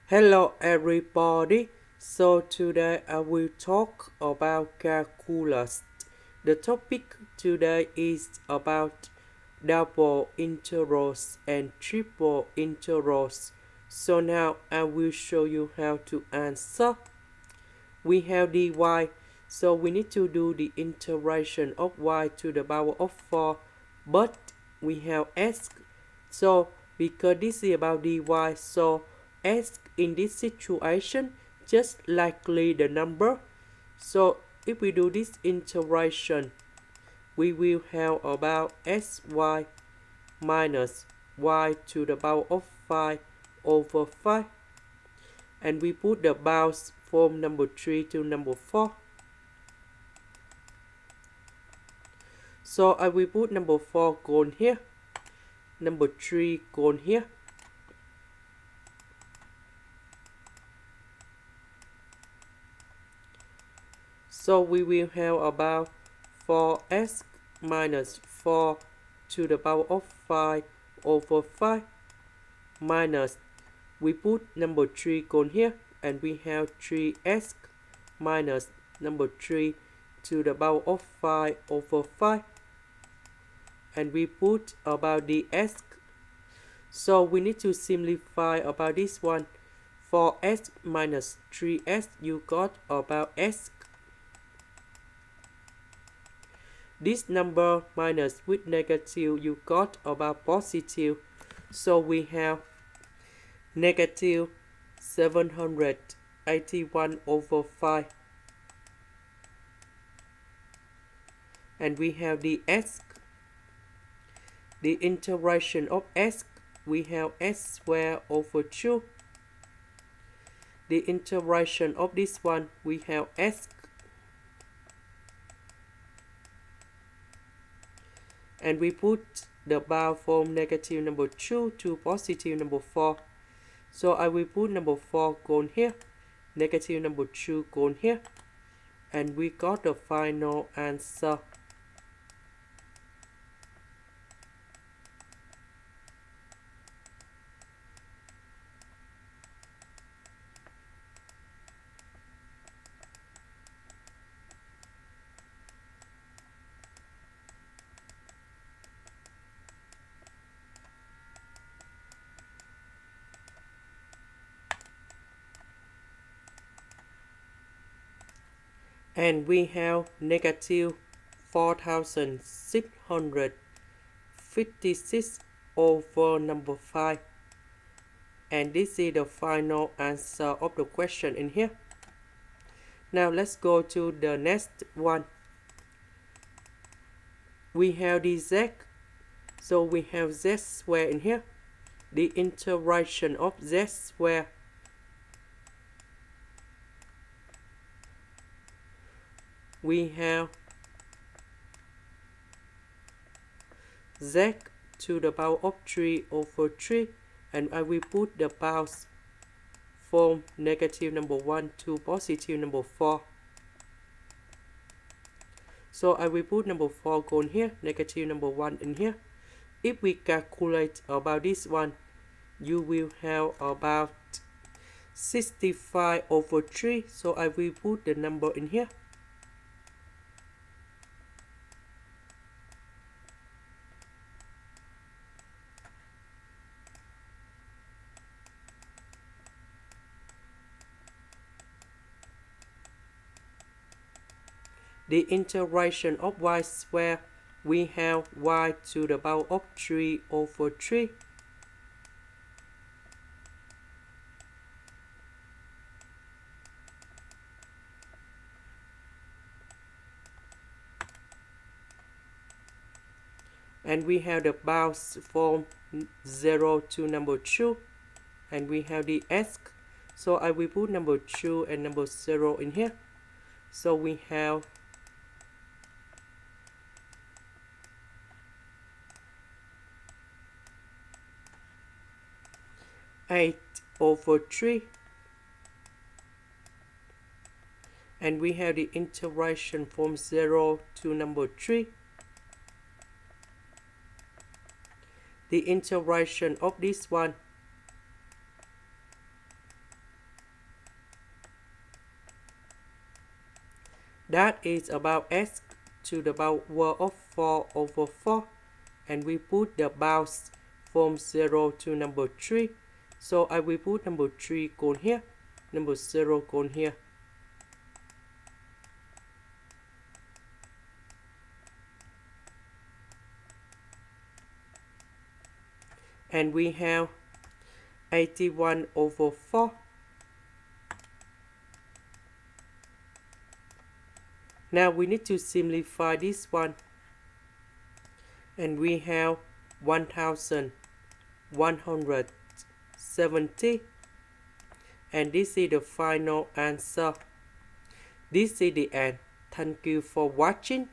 Hello everybody. So today I will talk about calculus. The topic today is about double integrals and triple integrals. So now I will show you how to answer. We have dy, so we need to do the integration of y to the power of 4, but we have s. So because this is about dy, so s in this situation just likely the number. So if we do this integration, we will have about sy minus y to the power of 5 over 5, and we put the bounds from number 3 to number 4. So I will put number 4 gone here, number 3 gone here. So we will have about 4s minus 4 to the power of 5 over 5 minus, we put number 3 gone here, and we have 3s minus number 3 to the power of 5 over 5, and we put about the s. So we need to simplify about this one. 4s minus 3s, you got about s. This number minus with negative, you got about positive. So we have negative 781 over 5. And we have the s. The integration of s, we have s squared over 2. The integration of this one, we have s. And we put the bound from negative number 2 to positive number 4. So I will put number 4 gone here, negative number 2 gone here, and we got the final answer. And we have negative 4,656 over number 5. And this is the final answer of the question in here. Now let's go to the next one. We have dz, so we have z squared in here. The integration of z squared, we have z to the power of 3 over 3, and I will put the bounds from negative number 1 to positive number 4. So I will put number 4 gone here, negative number 1 in here. If we calculate about this one, you will have about 65 over 3. So I will put the number in here. The integration of y squared, we have y to the power of 3 over 3. And we have the bounds from 0 to number 2. And we have the s. So I will put number 2 and number 0 in here. So we have 8 over 3, and we have the integration from 0 to number 3. The integration of this one, That is about x to the power of 4 over 4. And we put the bounds from 0 to number 3. So I will put number 3 gone here, number 0 gone here. And we have 81 over 4. Now we need to simplify this one. And we have 1170. And this is the final answer. This is the end. Thank you for watching.